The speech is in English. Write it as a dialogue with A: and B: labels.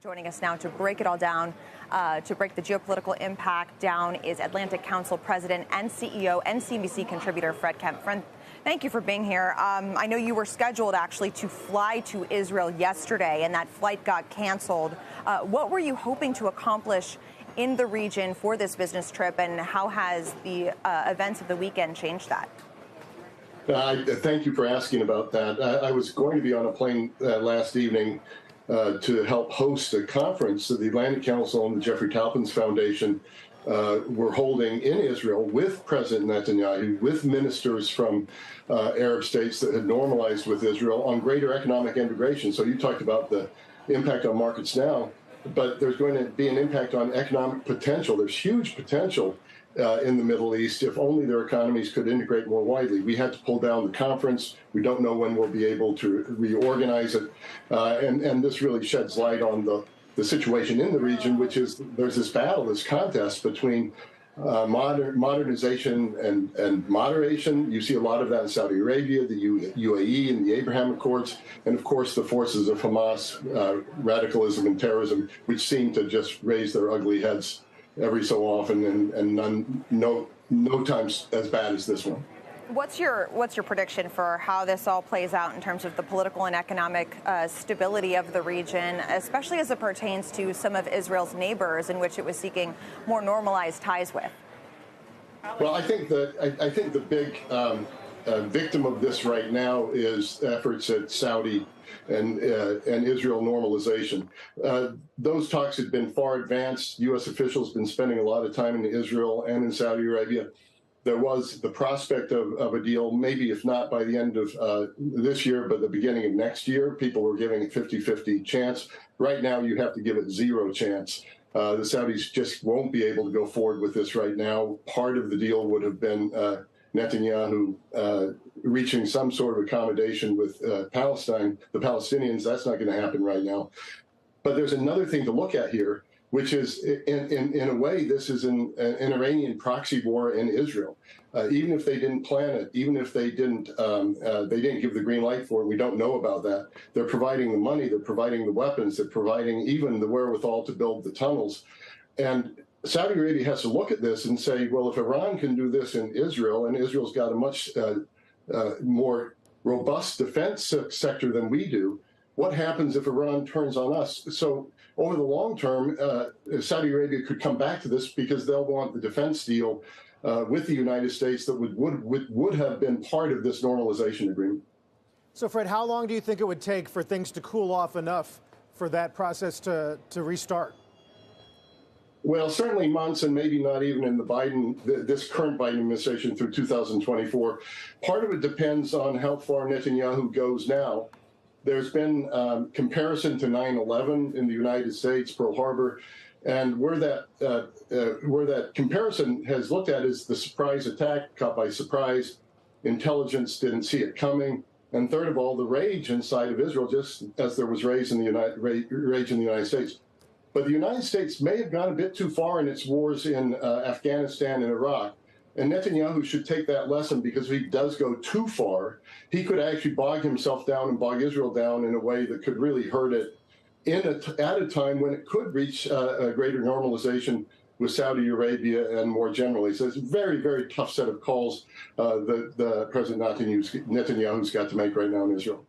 A: Joining us now to break it all down, to break the geopolitical impact down, is Atlantic Council President and CEO and CNBC contributor Fred Kemp. Fred, thank you for being here. I know you were scheduled actually to fly to Israel yesterday, and that flight got canceled. What were you hoping to accomplish in the region for this business trip, and how has the events of the weekend changed that?
B: Thank you for asking about that. I was going to be on a plane last evening to help host a conference that the Atlantic Council and the Jeffrey Taupin's Foundation were holding in Israel with President Netanyahu, with ministers from Arab states that had normalized with Israel on greater economic integration. So you talked about the impact on markets now, but there's going to be an impact on economic potential. There's huge potential in the Middle East if only their economies could integrate more widely. We had to pull down the conference. We don't know when we'll be able to reorganize it. And this really sheds light on the situation in the region, which is there's this battle, this contest between modernization and moderation. You see a lot of that in Saudi Arabia, the UAE, and the Abraham Accords, and of course the forces of Hamas, radicalism and terrorism, which seem to just raise their ugly heads every so often, and no times as bad as this one.
A: What's your prediction for how this all plays out in terms of the political and economic stability of the region, especially as it pertains to some of Israel's neighbors, in which it was seeking more normalized ties with?
B: Well, I think the big victim of this right now is efforts at Saudi and Israel normalization. Those talks had been far advanced. U.S. officials have been spending a lot of time in Israel and in Saudi Arabia. There was the prospect of a deal, maybe if not by the end of this year, but the beginning of next year. People were giving it 50-50 chance. Right now, you have to give it zero chance. The Saudis just won't be able to go forward with this right now. Part of the deal would have been Netanyahu reaching some sort of accommodation with Palestine, the Palestinians. That's not going to happen right now. But there's another thing to look at here, which is, in a way, this is an Iranian proxy war in Israel. Even if they didn't plan it, even if they didn't give the green light for it, we don't know about that. They're providing the money, they're providing the weapons, they're providing even the wherewithal to build the tunnels. And Saudi Arabia has to look at this and say, well, if Iran can do this in Israel, and Israel's got a much more robust defense sector than we do, what happens if Iran turns on us? So over the long term, Saudi Arabia could come back to this because they'll want the defense deal with the United States that would have been part of this normalization agreement.
C: So, Fred, how long do you think it would take for things to cool off enough for that process to restart?
B: Well, certainly months, and maybe not even in this current Biden administration through 2024. Part of it depends on how far Netanyahu goes now. There's been comparison to 9/11 in the United States, Pearl Harbor, and where that comparison has looked at is the surprise attack, caught by surprise. Intelligence didn't see it coming, and third of all, the rage inside of Israel, just as there was rage in the United States. But the United States may have gone a bit too far in its wars in Afghanistan and Iraq. And Netanyahu should take that lesson, because if he does go too far, he could actually bog himself down and bog Israel down in a way that could really hurt it at a time when it could reach a greater normalization with Saudi Arabia and more generally. So it's a very, very tough set of calls that President Netanyahu's got to make right now in Israel.